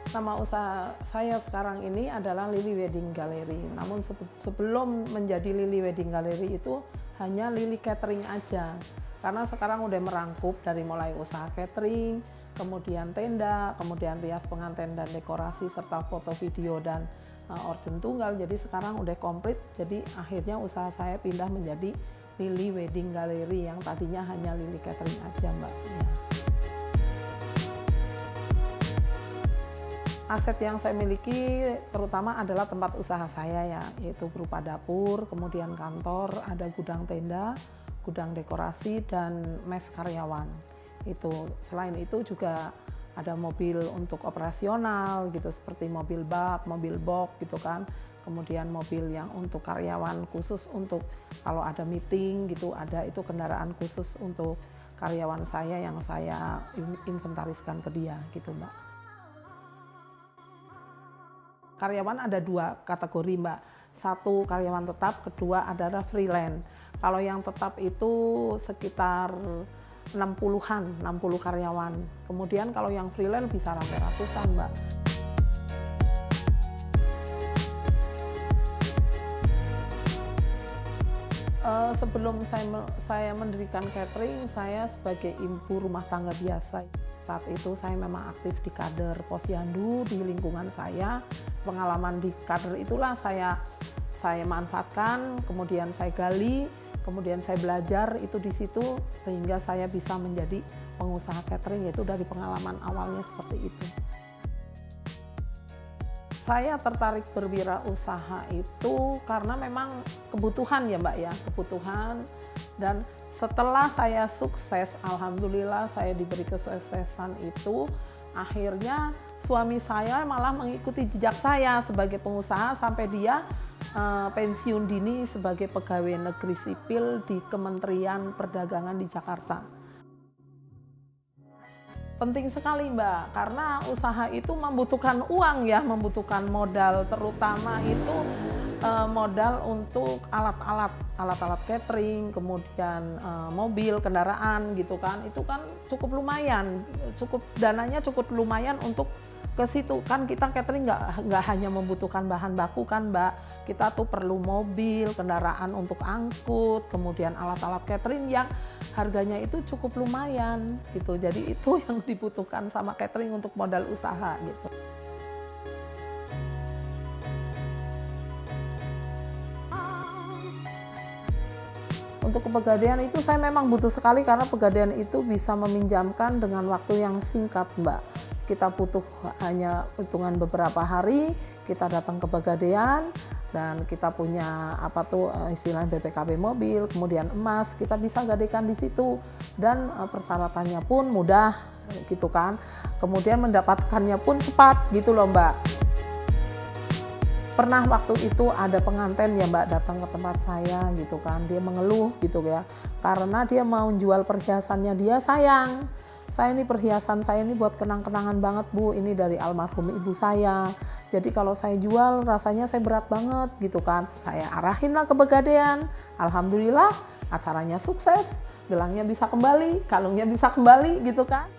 Nama usaha saya sekarang ini adalah Lily Wedding Gallery. Namun sebelum menjadi Lily Wedding Gallery itu hanya Lily Catering aja. Karena sekarang udah merangkup dari mulai usaha catering, kemudian tenda, kemudian rias pengantin dan dekorasi, serta foto video dan order tunggal. Jadi sekarang udah komplit, jadi akhirnya usaha saya pindah menjadi Lily Wedding Gallery yang tadinya hanya Lily Catering aja, Mbak. Ya. Aset yang saya miliki terutama adalah tempat usaha saya ya, yaitu berupa dapur, kemudian kantor, ada gudang tenda, gudang dekorasi, dan mes karyawan. Selain itu juga ada mobil untuk operasional gitu, seperti mobil bak, mobil box gitu kan. Kemudian mobil yang untuk karyawan khusus untuk kalau ada meeting gitu, ada itu kendaraan khusus untuk karyawan saya yang saya inventariskan ke dia gitu, Mbak. Karyawan ada 2 kategori, Mbak. 1 karyawan tetap, kedua adalah freelance. Kalau yang tetap itu sekitar 60-an, 60 karyawan. Kemudian kalau yang freelance bisa sampai ratusan, Mbak. Sebelum saya mendirikan catering, saya sebagai ibu rumah tangga biasa. Saat itu saya memang aktif di kader Posyandu di lingkungan saya. Pengalaman di kader itulah saya manfaatkan, kemudian saya gali, kemudian saya belajar itu di situ sehingga saya bisa menjadi pengusaha catering, yaitu dari pengalaman awalnya seperti itu. Saya tertarik berwirausaha itu karena memang kebutuhan ya, Mbak ya, kebutuhan. Dan setelah saya sukses, alhamdulillah saya diberi kesuksesan itu, akhirnya suami saya malah mengikuti jejak saya sebagai pengusaha sampai dia pensiun dini sebagai pegawai negeri sipil di Kementerian Perdagangan di Jakarta. Penting sekali, Mbak, karena usaha itu membutuhkan uang ya, membutuhkan modal, terutama itu modal untuk alat-alat catering, kemudian mobil, kendaraan gitu kan, itu kan cukup lumayan, dananya cukup lumayan untuk ke situ kan. Kita catering nggak hanya membutuhkan bahan baku kan, Mbak, kita tuh perlu mobil, kendaraan untuk angkut, kemudian alat-alat catering yang harganya itu cukup lumayan gitu. Jadi itu yang dibutuhkan sama catering untuk modal usaha gitu. Untuk kepegadaian itu saya memang butuh sekali karena pegadaian itu bisa meminjamkan dengan waktu yang singkat, Mbak. Kita butuh hanya hitungan beberapa hari, kita datang ke pegadaian dan kita punya istilah BPKB mobil, kemudian emas, kita bisa gadaikan di situ dan persyaratannya pun mudah gitu kan. Kemudian mendapatkannya pun cepat gitu loh, Mbak. Pernah waktu itu ada pengantin ya, Mbak, datang ke tempat saya gitu kan, dia mengeluh gitu ya, karena dia mau jual perhiasannya dia, sayang. Saya ini perhiasan saya ini buat kenang-kenangan banget, Bu, ini dari almarhum ibu saya. Jadi kalau saya jual rasanya saya berat banget gitu kan. Saya arahin lah ke pegadaian. Alhamdulillah acaranya sukses, gelangnya bisa kembali, kalungnya bisa kembali gitu kan.